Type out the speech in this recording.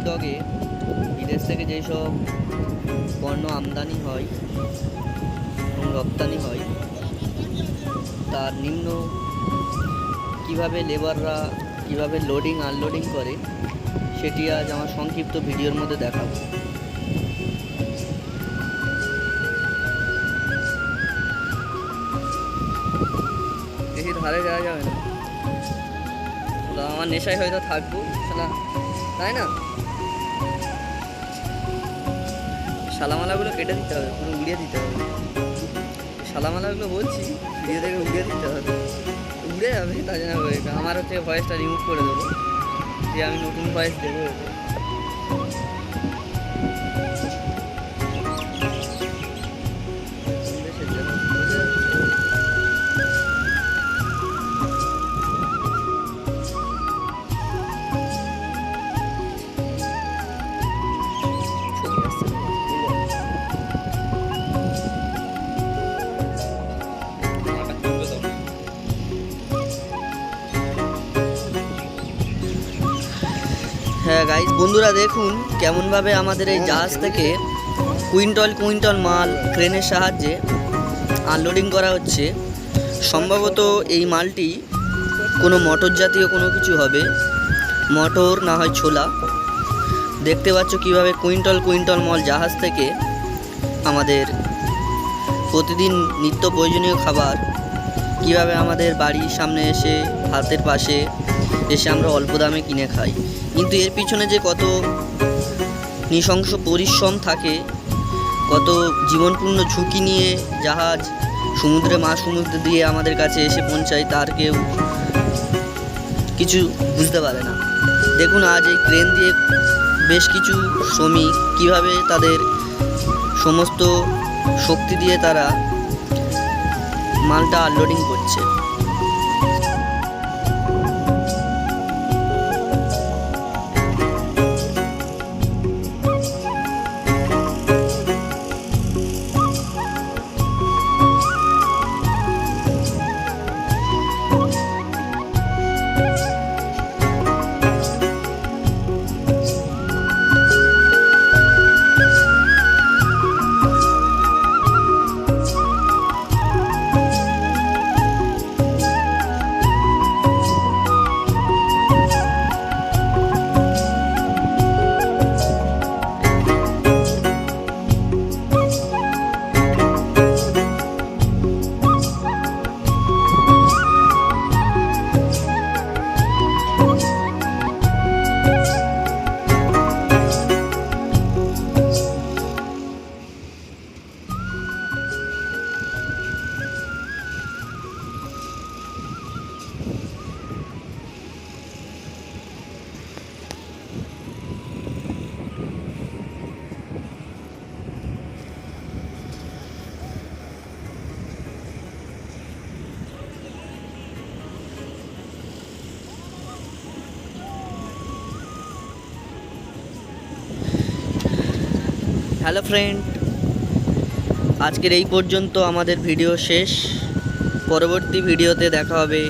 উদ্যোগে বিদেশ থেকে যেসব পণ্য আমদানি হয় এবং রপ্তানি হয় তার নিম্ন কিভাবে লেবাররা কিভাবে লোডিং আনলোডিং করে সেটি আজ আমার সংক্ষিপ্ত ভিডিওর মধ্যে দেখাবো। বেশি ধারে যাওয়া যাবে না, আমার নেশায় হয়তো থাকবো শালা, তাই না? শালামালাগুলো কেটে দিতে হবে, পুরো উড়িয়ে দিতে হবে। শালামালাগুলো বলছি ভিডিও থেকে উড়িয়ে দিতে হবে, উড়ে যাবে তাই জন্য আমার হচ্ছে ভয়েসটা রিমুভ করে দেবো, দিয়ে আমি নতুন ভয়েস দেবো। হ্যাঁ গাইস, বন্ধুরা দেখুন কেমনভাবে আমাদের এই জাহাজ থেকে কুইন্টাল কুইন্টাল মাল ক্রেনের সাহায্যে আনলোডিং করা হচ্ছে। সম্ভবত এই মালটি কোনো মোটর জাতীয় কোনো কিছু হবে, মোটর না হয় ছোলা। দেখতে পাচ্ছ কীভাবে কুইন্টাল কুইন্টাল মাল জাহাজ থেকে আমাদের প্রতিদিন নিত্য প্রয়োজনীয় খাবার কীভাবে আমাদের বাড়ির সামনে এসে হাতের পাশে এসে আমরা অল্প দামে কিনে খাই। কিন্তু এর পিছনে যে কত নৃশংস পরিশ্রম থাকে, কত জীবনপূর্ণ ঝুঁকি নিয়ে জাহাজ সমুদ্রে সমুদ্র দিয়ে আমাদের কাছে এসে পৌঁছায়, তার কেউ কিছু বুঝতে পারে না। দেখুন আজ এই ক্রেন দিয়ে বেশ কিছু শ্রমিক কীভাবে তাদের সমস্ত শক্তি দিয়ে তারা মালটা আনলোডিং করছে। হ্যালো ফ্রেন্ড, আজকের এই পর্যন্ত আমাদের ভিডিও শেষ। পরবর্তী ভিডিওতে দেখা হবে